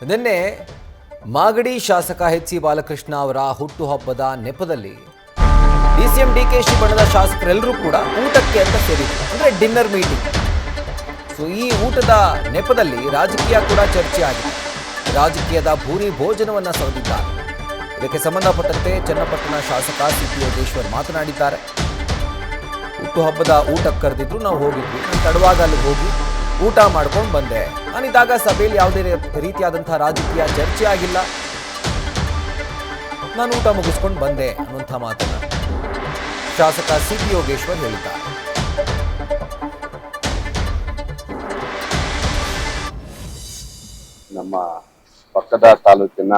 ನಿನ್ನೆ ಮಾಗಡಿ ಶಾಸಕ H C Balakrishna ಅವರ ಹುಟ್ಟುಹಬ್ಬದ ನೆಪದಲ್ಲಿ ಡಿಸಿಎಂ ಡಿಕೆಶಿ ಬಣದ ಶಾಸಕರೆಲ್ಲರೂ ಕೂಡ ಊಟಕ್ಕೆ ಅಂತ ಸೇರಿದ್ರು, ಅಂದ್ರೆ ಡಿನ್ನರ್ ಮೀಟಿಂಗ್. ಸೊ ಈ ಊಟದ ನೆಪದಲ್ಲಿ ರಾಜಕೀಯ ಕೂಡ ಚರ್ಚೆ ಆಗಿದೆ. ರಾಜಕೀಯದ ಭೂರಿ ಭೋಜನವನ್ನ ಸವದಿದ್ದಾರೆ. ಇದಕ್ಕೆ ಸಂಬಂಧಪಟ್ಟಂತೆ ಚನ್ನಪಟ್ಟಣ ಶಾಸಕ ಸಿ.ಪಿ. ಯೋಗೇಶ್ವರ್ ಮಾತನಾಡಿದ್ದಾರೆ. ಹುಟ್ಟುಹಬ್ಬದ ಊಟಕ್ಕೆ ಕರೆದಿದ್ರು, ನಾವು ಹೋಗಿದ್ವಿ. ತಡವಾಗ ಅಲ್ಲಿ ಹೋಗಿ ಊಟ ಮಾಡ್ಕೊಂಡು ಬಂದೆ. ನಾನಿದ್ದಾಗ ಸಭೆಯಲ್ಲಿ ಯಾವುದೇ ರೀತಿಯಾದಂತಹ ರಾಜಕೀಯ ಚರ್ಚೆ ಆಗಿಲ್ಲ. ನಾನು ಊಟ ಮುಗಿಸ್ಕೊಂಡು ಬಂದೆ ಅನ್ನುವಂಥ ಮಾತನ್ನ ಶಾಸಕ ಸಿ.ಪಿ. ಯೋಗೇಶ್ವರ್ ಹೇಳಿದ್ದಾರೆ. ನಮ್ಮ ಪಕ್ಕದ ತಾಲೂಕಿನ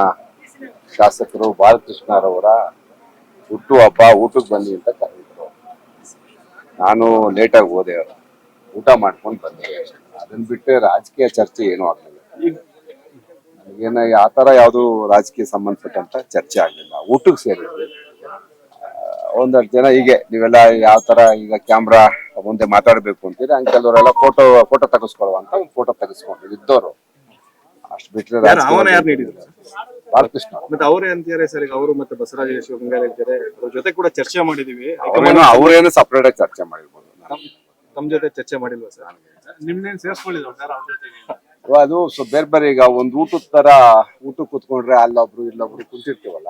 ಶಾಸಕರು ಬಾಲಕೃಷ್ಣರವರ ಹುಟ್ಟುಹಬ್ಬ ಊಟಕ್ಕೆ ಬನ್ನಿ ಅಂತ ಕರೆದಿದ್ರು. ನಾನು ಲೇಟಾಗಿ ಹೋದೆ, ಊಟ ಮಾಡ್ಕೊಂಡು ಬಂದೆ. ಅದನ್ನ ಬಿಟ್ಟರೆ ರಾಜಕೀಯ ಚರ್ಚೆ ಏನೂ ಆಗಲಿಲ್ಲ. ನನಗೇನ ಆ ಥರ ಯಾವುದು ರಾಜಕೀಯ ಸಂಬಂಧಪಟ್ಟಂತ ಚರ್ಚೆ ಆಗಲಿಲ್ಲ. ಊಟಕ್ಕೆ ಸೇರಿದ್ವಿ. ಒಂದಷ್ಟು ಜನ ಹೀಗೆ ನೀವೆಲ್ಲ ಯಾವ ತರ ಈಗ ಕ್ಯಾಮ್ರಾ ಮುಂದೆ ಮಾತಾಡಬೇಕು ಅಂತೀರಿ, ಹಂಗೆ ಕೆಲವರೆಲ್ಲ ಫೋಟೋ ತೆಗೆಸ್ಕೊಳ್ಳುವಂತ ಒಂದು ಫೋಟೋ ತೆಗೆಸ್ಕೊಂಡು ಇದ್ದವರು. ಅಷ್ಟು ಬಿಟ್ಟರೆ ಬಾಲಕೃಷ್ಣ ಮತ್ತೆ ಅವರೇ ಅಂತಾರೆ ಸರ್. ಈಗ ಅವರು ಮತ್ತೆ ಬಸವರಾಜ ಶಿವಗಂಗಾಲ್ ಅಂತಾರೆ, ಅವ್ರ ಜೊತೆ ಕೂಡ ಚರ್ಚೆ ಮಾಡಿದೀವಿ. ಅವ್ರೇನು ಸಪರೇಟ್ ಆಗಿ ಚರ್ಚೆ ಮಾಡಿರ್ಬೋದು. ತಮ್ಮ ಜೊತೆ ಚರ್ಚೆ ಮಾಡಿಲ್ವಾ ಸರ್? ನಿಮ್ನೇನ್ ಸೇರ್ಸ್ಕೊಳ್ಳಿಲ್ವ ಸರ್ ಅವ್ರ ಜೊತೆಗೆ? ಅದು ಬೇರೆ ಬೇರೆ. ಈಗ ಒಂದು ಊಟದ ತರ ಊಟಕ್ಕೆ ಕೂತ್ಕೊಂಡ್ರೆ ಅಲ್ಲೊಬ್ರು ಇಲ್ಲೊಬ್ರು ಕುಂತಿರ್ತೀವಲ್ಲ,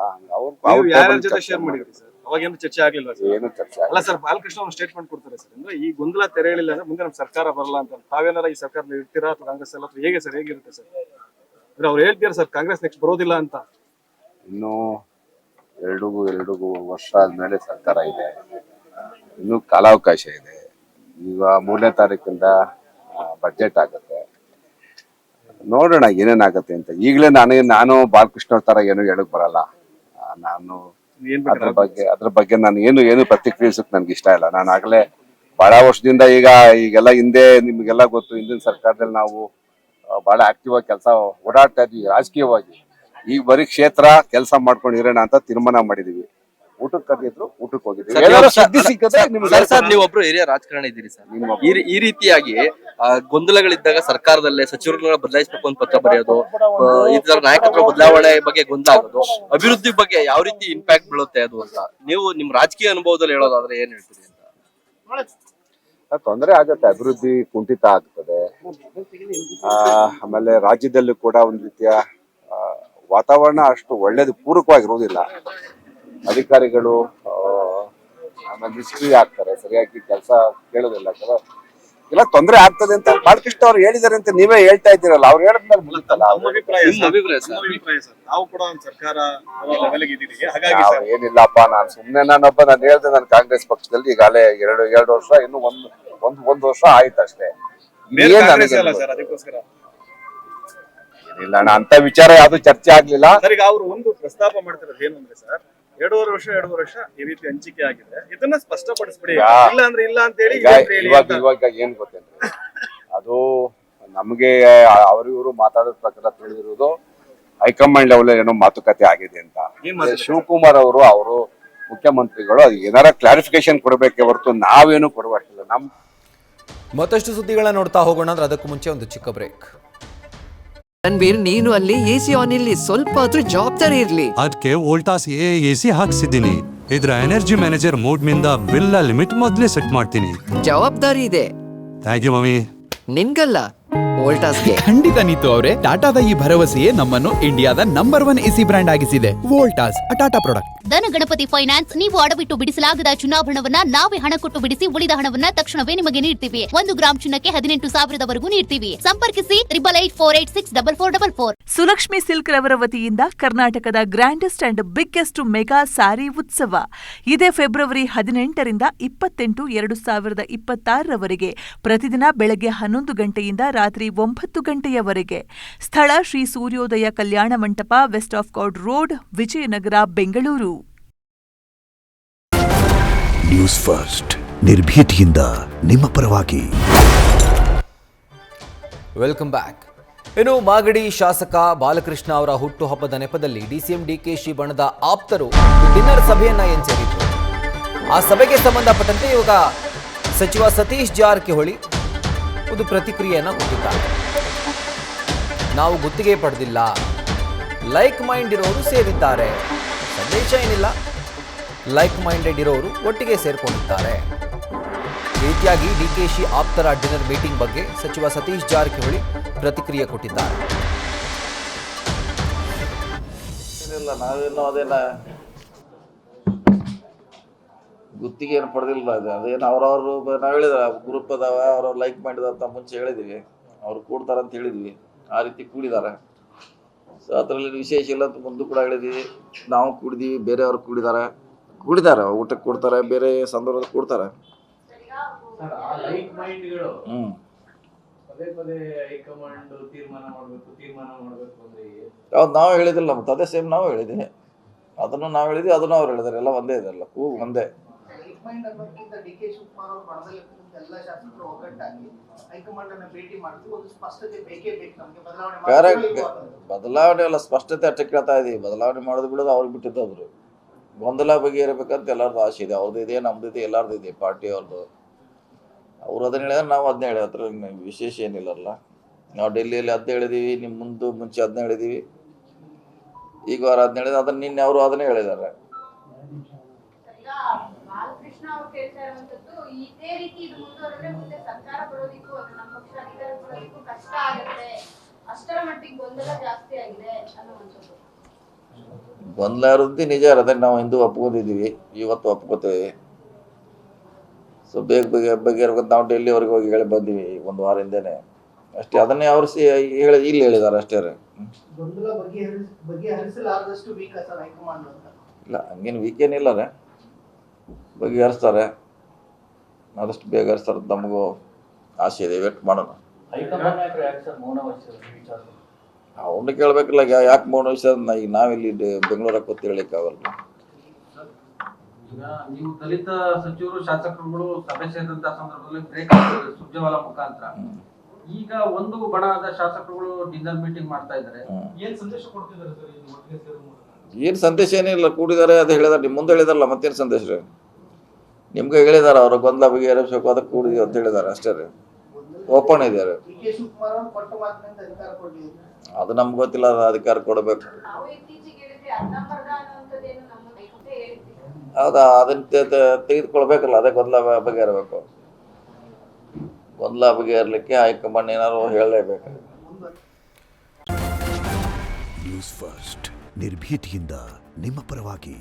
ಯಾರ ಜೊತೆ ಶೇರ್ ಮಾಡಿದ್ರಿ ಸರ್? ಅವಾಗೇನು ಚರ್ಚೆ ಆಗ್ಲಿಲ್ವಾ ಸರ್? ಏನು ಚರ್ಚೆ ಅಲ್ಲ ಸರ್, ಬಾಲಕೃಷ್ಣ ಅವ್ರು ಸ್ಟೇಟ್ಮೆಂಟ್ ಕೊಡ್ತಾರೆ ಸರ್. ಅಂದ್ರೆ ಈ ಗೊಂದಲ ತೆರೆಯಲಿಲ್ಲ ಅಂದ್ರೆ ಮುಂದೆ ನಮ್ ಸರ್ಕಾರ ಬರಲ್ಲ ಅಂತ. ತಾವೇನಾರ ಈ ಸರ್ಕಾರದಲ್ಲಿ ಇರ್ತೀರಾ ಅಥವಾ ಕಾಂಗ್ರೆಸ್ ಎಲ್ಲ ಹೇಗೆ ಸರ್? ಹೇಗಿರುತ್ತೆ ಸರ್? ಅಂದ್ರೆ ಅವ್ರು ಹೇಳ್ತೀರಾ ಸರ್ ಕಾಂಗ್ರೆಸ್ ನೆಕ್ಸ್ಟ್ ಬರೋದಿಲ್ಲ ಅಂತ. ಇನ್ನು ಎರಡು ವರ್ಷ ಆದ್ಮೇಲೆ ಸರ್ಕಾರ ಇದೆ, ಇನ್ನು ಕಾಲಾವಕಾಶ ಇದೆ. ಈಗ 3ನೇ ತಾರೀಕಿಂದ ಬಜೆಟ್ ಆಗುತ್ತೆ, ನೋಡೋಣ ಏನೇನಾಗತ್ತೆ ಅಂತ. ಈಗಲೇ ನಾನು ಬಾಲಕೃಷ್ಣ ತರ ಏನು ಹೇಳಕ್ ಬರಲ್ಲ. ನಾನು ಅದ್ರ ಬಗ್ಗೆ ನಾನು ಏನು ಪ್ರತಿಕ್ರಿಯಿಸಕ್ ನನ್ಗೆ ಇಷ್ಟ ಇಲ್ಲ. ನಾನು ಆಗ್ಲೇ ಬಹಳ ವರ್ಷದಿಂದ ಈಗೆಲ್ಲ ಹಿಂದೆ ನಿಮ್ಗೆಲ್ಲ ಗೊತ್ತು, ಹಿಂದಿನ ಸರ್ಕಾರದಲ್ಲಿ ನಾವು ಬಹಳ ಆಕ್ಟಿವ್ ಆಗಿ ಕೆಲಸ ಓಡಾಡ್ತಾ ಇದ್ವಿ ರಾಜಕೀಯವಾಗಿ. ಈಗ ಬರೀ ಕ್ಷೇತ್ರ ಕೆಲಸ ಮಾಡ್ಕೊಂಡು ಇರೋಣ ಅಂತ ತೀರ್ಮಾನ ಮಾಡಿದೀವಿ. ಊಟಕ್ಕೆ ಕರೆದಿದ್ರು, ಊಟಕ್ಕೆ ಹೋಗಿದ್ವಿ. ನೀವೊಬ್ರು ಹಿರಿಯ ರಾಜಕಾರಣ ಇದ್ದೀರಿ ಸರ್. ಈ ರೀತಿಯಾಗಿ ಗೊಂದಲಗಳಿದ್ದಾಗ ಸರ್ಕಾರದಲ್ಲೇ ಸಚಿವರುಗಳನ್ನ ಬದಲಾಯಿಸಬೇಕು ಅಂತ ಪತ್ರ ಬರೆಯೋದು, ಈ ತರ ನಾಯಕತ್ವ ಬದಲಾವಣೆ ಬಗ್ಗೆ ಗೊಂದಲ ಆಗೋದು, ಅಭಿವೃದ್ಧಿ ಬಗ್ಗೆ ಯಾವ ರೀತಿ ಇಂಪ್ಯಾಕ್ಟ್ ಬೀಳುತ್ತೆ ಅದು ಅಂತ ನೀವು ನಿಮ್ ರಾಜಕೀಯ ಅನುಭವದಲ್ಲಿ ಹೇಳೋದಾದ್ರೆ ಏನ್ ಹೇಳ್ತೀರಿ ಅಂತ? ತೊಂದರೆ ಆಗತ್ತೆ, ಅಭಿವೃದ್ಧಿ ಕುಂಠಿತ ಆಗ್ತದೆ. ಆಮೇಲೆ ರಾಜ್ಯದಲ್ಲೂ ಕೂಡ ಒಂದು ರೀತಿಯ ವಾತಾವರಣ ಅಷ್ಟು ಒಳ್ಳೇದು ಪೂರಕವಾಗಿರುವುದಿಲ್ಲ. ಅಧಿಕಾರಿಗಳು ಆಮೇಲೆ ನಿಷ್ಕ್ರಿಯ ಆಗ್ತಾರೆ, ಸರಿಯಾಗಿ ಕೆಲಸ ಕೇಳೋದಿಲ್ಲ. ಎಲ್ಲ ತೊಂದರೆ ಆಗ್ತದೆ ಅಂತ ಬಾಲಕೃಷ್ಣ ಅವ್ರು ಹೇಳಿದಾರೆ ಅಂತ ನೀವೇ ಹೇಳ್ತಾ ಇದ್ದೀರಲ್ಲ. ಅವ್ರು ಹೇಳಿದ್ಮೇಲೆ ಮುಗಿತಲ್ಲ. ಏನಿಲ್ಲಪ್ಪ, ನಾನು ಸುಮ್ನೆ ನಾನು ಹೇಳ್ದೆ, ನಾನು ಕಾಂಗ್ರೆಸ್ ಪಕ್ಷದಲ್ಲಿ ಈಗಾಗಲೇ ಎರಡು ವರ್ಷ, ಇನ್ನು ಒಂದು ವರ್ಷ ಆಯ್ತು ಅಷ್ಟೇ. ಏನಿಲ್ಲ, ಅಂತ ವಿಚಾರ ಯಾವ್ದು ಚರ್ಚೆ ಆಗ್ಲಿಲ್ಲ. ಅವರು ಒಂದು ಪ್ರಸ್ತಾಪ ಮಾಡ್ತಿರೋದು ಏನು ಅಂದ್ರೆ ಸರ್, 2 ವರ್ಷ ಈ ರೀತಿ ಹಂಚಿಕೆ ಆಗಿದೆ, ಇದನ್ನ ಸ್ಪಷ್ಟಪಡಿಸ್ಬಿಡಿ. ಇಲ್ಲ ಅಂದ್ರೆ ಇಲ್ಲ ಅಂತ ಹೇಳಿ. ಇವಾಗ ಏನ್ ಗೊತ್ತೇನ್ರಿ, ಅದು ನಮ್ಗೆ ಅವ್ರಿವರು ಮಾತಾಡೋ ಪ್ರಕಾರ ತಿಳಿದಿರೋದು ಹೈಕಮಾಂಡ್ ಲೆವೆಲ್ ಏನೋ ಮಾತುಕತೆ ಆಗಿದೆ ಅಂತ. ಶಿವಕುಮಾರ್ ಅವರು ಮುಖ್ಯಮಂತ್ರಿಗಳು ಏನಾರ ಕ್ಲಾರಿಫಿಕೇಶನ್ ಕೊಡಬೇಕೆ ಹೊರತು ನಾವೇನು ಕೊಡುವಷ್ಟಿಲ್ಲ. ಮತ್ತಷ್ಟು ಸುದ್ದಿಗಳನ್ನ ನೋಡ್ತಾ ಹೋಗೋಣ. ಅಂದ್ರೆ ಅದಕ್ಕೂ ಮುಂಚೆ ಒಂದು ಚಿಕ್ಕ ಬ್ರೇಕ್. ರಣಬೀರ್, ನೀನು ಅಲ್ಲಿ ಎಸಿ ಆನ್ ಇಲ್ಲಿ ಸ್ವಲ್ಪ ಆದ್ರೂ ಜವಾಬ್ದಾರಿ ಇರ್ಲಿ. ಅದಕ್ಕೆ ವೋಲ್ಟಾಸ್ ಎಸಿ ಹಾಕ್ಸಿದ್ದೀನಿ. ಇದ್ರ ಎನರ್ಜಿ ಮ್ಯಾನೇಜರ್ ಮೋಡ್ ನಿಂದ ಬಿಲ್ ಲಿಮಿಟ್ ಮೊದಲೇ ಸೆಟ್ ಮಾಡ್ತೀನಿ. ಜವಾಬ್ದಾರಿ ಇದೆ. Thank you mummy. ನಿನ್ಗಲ್ಲ, ವೋಲ್ಟಾಸ್ಗೆ. ಖಂಡಿತ ನೀತು ಅವರೇ, ಟಾಟಾದ ಈ ಭರವಸೆಯೇ ನಮ್ಮನ್ನು ಇಂಡಿಯಾದ ನಂಬರ್ 1 ಎಸಿ ಬ್ರ್ಯಾಂಡ್ ಆಗಿಸಿದೆ. ವೋಲ್ಟಾಸ್, ಟಾಟಾ ಪ್ರಾಡಕ್ಟ್. ಧನ ಗಣಪತಿ ಫೈನಾನ್ಸ್, ನೀವು ಅಡವಿಟ್ಟು ಬಿಡಿಸಲಾಗದ ಚಿನ್ನಾಭರಣವನ್ನ ನಾವೇ ಹಣ ಕೊಟ್ಟು ಬಿಡಿಸಿ ಉಳಿದ ಹಣವನ್ನ ತಕ್ಷಣವೇ ನಿಮಗೆ ನೀಡ್ತೀವಿ. 1 ಗ್ರಾಂ ಚಿನ್ನಕ್ಕೆ 18,000 ನೀಡ್ತೀವಿ. ಸಂಪರ್ಕಿಸಿ 8848644444. ಸುಲಕ್ಷ್ಮಿ ಸಿಲ್ಕ್ ರವರ ವತಿಯಿಂದ ಕರ್ನಾಟಕದ grandest and biggest mega sari ಉತ್ಸವ ಇದೇ ಫೆಬ್ರವರಿ 18ರಿಂದ 28, 2026ರವರೆಗೆ ಪ್ರತಿದಿನ ಬೆಳಗ್ಗೆ 11 ಗಂಟೆಯಿಂದ ರಾತ್ರಿ 9 ಗಂಟೆಯವರೆಗೆ. ಸ್ಥಳ Shri Suryodaya Kalyana Mantapa, west of god road, Vijayanagar, Bengaluru. News first, ನಿರ್ಭೀತಿಯಿಂದ ನಿಮ್ಮ ಪರವಾಗಿ. Welcome back. ಇನ್ನು ಮಾಗಡಿ ಶಾಸಕ ಬಾಲಕೃಷ್ಣ ಅವರ ಹುಟ್ಟುಹಬ್ಬದ ನೆಪದಲ್ಲಿ ಡಿಸಿಎಂ ಡಿಕೆಶಿ ಬಣದ ಆಪ್ತರು ಡಿನ್ನರ್ ಸಭೆಯನ್ನ ಸೇರಿದ್ರು. ಆ ಸಭೆಗೆ ಸಂಬಂಧಪಟ್ಟಂತೆ ಇವಾಗ ಸಚಿವ ಸತೀಶ್ ಜಾರಕಿಹೊಳಿ ಒಂದು ಪ್ರತಿಕ್ರಿಯೆಯನ್ನ ಕೊಟ್ಟಿದ್ದಾರೆ. ನಾವು ಗುತ್ತಿಗೆ ಪಡೆದಿಲ್ಲ, ಲೈಕ್ ಮೈಂಡ್ ಇರೋರು ಸೇರಿದ್ದಾರೆ. ಸಂದೇಶ ಏನಿಲ್ಲ, ಲೈಕ್ ಮೈಂಡೆಡ್ ಇರೋರು ಒಟ್ಟಿಗೆ ಸೇರ್ಕೊಂಡಿದ್ದಾರೆ. ಈ ರೀತಿಯಾಗಿ ಡಿಕೆಶಿ ಆಪ್ತರ ಡಿನ್ನರ್ ಮೀಟಿಂಗ್ ಬಗ್ಗೆ ಸಚಿವ ಸತೀಶ್ ಜಾರಕಿಹೊಳಿ ಪ್ರತಿಕ್ರಿಯೆ ಕೊಟ್ಟಿದ್ದಾರೆ. ನಾವೇನು ಅದೇನ ಗುತ್ತಿಗೆ ಏನು ಪಡೆದಿಲ್ಲ. ಅದೇನು ಅವ್ರವ್ರು ನಾವು ಹೇಳಿದ ಗ್ರೂಪ್ ಅದಾವ, ಅವ್ರವ್ರು ಲೈಕ್ ಮಾಡಿದ ಅಂತ ಮುಂಚೆ ಹೇಳಿದ್ವಿ, ಅವ್ರು ಕೂಡ್ತಾರಂತ ಹೇಳಿದ್ವಿ, ಆ ರೀತಿ ಕೂಡಿದ್ದಾರೆ. ಸೊ ಅದರಲ್ಲಿ ವಿಶೇಷ ಇಲ್ಲ ಅಂತ ಮುಂದೆ ಕೂಡ ಹೇಳಿದ್ವಿ. ನಾವು ಕೂಡಿದೀವಿ, ಬೇರೆಯವ್ರು ಕೂಡಿದ್ದಾರೆ, ಊಟಕ್ಕೆ ಕೊಡ್ತಾರೆ, ಬೇರೆ ಸಂದರ್ಭದಲ್ಲಿ ಕೊಡ್ತಾರೆ. ಯಾವ್ದು ನಾವು ಹೇಳಿದಿಲ್ಲ, ಮತ್ತೆ ಅದೇ ಸೇಮ್ ನಾವು ಹೇಳಿದ್ವಿ, ಅದನ್ನು ನಾವು ಹೇಳಿದ್ವಿ, ಅದನ್ನು ಅವ್ರು ಹೇಳಿದಾರೆ, ಎಲ್ಲ ಒಂದೇ ಇದೆಲ್ಲ ಕೂಗು ಒಂದೇ. ಕರೆಕ್ಟ್, ಬದಲಾವಣೆ ಅಲ್ಲ, ಸ್ಪಷ್ಟತೆ ಅಷ್ಟೇ ಕೇಳ್ತಾ ಇದೀವಿ. ಬದಲಾವಣೆ ಮಾಡೋದು ಬಿಡೋದು ಅವ್ರಿಗೆ ಬಿಟ್ಟಿದ್ದವ್ರು. ಗೊಂದಲ ಬಗೆಹರಬೇಕಂತ ಎಲ್ಲರದ್ದು ಆಸೆ ಇದೆ, ಅವ್ರದ್ದು ಇದೆ, ನಮ್ದು ಇದೆ, ಎಲ್ಲರದ್ದು ಇದೆ, ಪಾರ್ಟಿ ಅವ್ರದ್ದು. ಅವ್ರು ಅದನ್ನ ಹೇಳಿದ್ರೆ ನಾವು ಅದನ್ನ ಹೇಳಿ, ಹತ್ರ ವಿಶೇಷ ಏನಿಲ್ಲಲ್ಲ. ನಾವು ಡೆಲ್ಲಿಯಲ್ಲಿ ಅದನ್ನ ಹೇಳಿದೀವಿ, ನಿಮ್ಮ ಮುಂಚೆ ಅದನ್ನ ಹೇಳಿದೀವಿ, ಈಗ ವಾರ ಅದನ್ನ ಹೇಳಿದ್ರೆ ಅದನ್ನ ನಿನ್ನೆ ಅವರು ಅದನ್ನೇ ಹೇಳಿದ್ದಾರೆ. ಗೊಂದಲ ಇರೋದು ನಿಜ, ಅದನ್ನ ನಾವು ಹಿಂದೂ ಒಪ್ಕೊಂಡಿದ್ದೀವಿ, ಇವತ್ತು ಒಪ್ಕೋತೇವೆ. ಸೊ ಬೇಗ ಬಗೆಹರ್ಬೇಕು. ನಾವು ಡೆಲ್ಲಿವರೆಗೆ ಹೋಗಿ ಹೇಳಿ ಬಂದೀವಿ ಒಂದು ವಾರ ಹಿಂದೆನೆ ಅಷ್ಟೇ. ಅದನ್ನೇ ಅವರು ಇಲ್ಲಿ ಹೇಳಿದ್ದಾರೆ ಅಷ್ಟೇ. ಇಲ್ಲ, ಹಂಗೇನು ವೀಕೇನಿಲ್ಲ ರೀ, ಬಗೆಹರಿಸ್ತಾರೆ, ಆದಷ್ಟು ಬೇಗ ಹರಿಸ್ತಾರೆ. ನಮಗೂ ಆಸೆ ಇದೆ, ವೇಟ್ ಮಾಡೋಣ. ಅವ್ರನ್ನ ಕೇಳ್ಬೇಕಲ್ಲ, ಯಾಕೆ ಮೌನ ವಹಿಸ. ಈಗ ನಾವಿಲ್ಲಿ ಬೆಂಗಳೂರಾಗ ಕೂತ್ ಹೇಳಲಿಕ್ಕಾಗಲ್ಲ. ನೀವು ದಲಿತ ಸಚಿವರು ಶಾಸಕರುಗಳು ಸಭೆ ಸೇರಿದಂತ ಸಂದರ್ಭದಲ್ಲಿ ಬ್ರೇಕ್ ಸುರ್ಜೇವಾಲಾ ಮುಖಾಂತರ ಈಗ ಒಂದು ಬಣದ ಶಾಸಕರುಗಳು ಡಿನ್ನರ್ ಮೀಟಿಂಗ್ ಮಾಡ್ತಾ ಇದ್ದಾರೆ. ಏನ್ ಸಂದೇಶ ಕೊಡ್ತಿದ್ದಾರೆ ಸರ್? ಏನ್ ಸಂದೇಶ ಏನಿಲ್ಲ, ಕೂಡಿದ್ದಾರೆ, ಅದು ಹೇಳಿದಾರೆ. ನಿಮ್ ಮುಂದೆ ಹೇಳಿದಾರಲ್ಲ, ಮತ್ತೇನು ಸಂದೇಶ ರೀ? ನಿಮ್ಗೆ ಹೇಳಿದಾರ, ಅವ್ರ ಗೊಂದಲ ಬಗೆಹರಿಸಬೇಕು, ಅದಕ್ಕೆ ಕೂಡಿದೀವಿ ಅಂತ ಹೇಳಿದಾರೆ ಅಷ್ಟೇ ರೀ. ಓಪನ್ ಇದ್ದಾರೆ, ಅದು ನಮ್ಗೆ ಗೊತ್ತಿಲ್ಲ, ಅದು ಅಧಿಕಾರ ಕೊಡಬೇಕು. ಹೌದಾ, ಅದನ್ನ ತೆಗೆದುಕೊಳ್ಬೇಕಲ್ಲ, ಅದೇ ಗೊಂದಲ ಬಗೆಹರಬೇಕು. ಗೊಂದಲ ಬಗೆಹರಲಿಕ್ಕೆ ಹೈಕಮಾಂಡ್ ಏನಾದ್ರು ಹೇಳಲೇಬೇಕು. ನ್ಯೂಸ್ ಫಸ್ಟ್ ನಿರ್ಭೀತಿಯಿಂದ ನಿಮ್ಮ ಪರವಾಗಿ.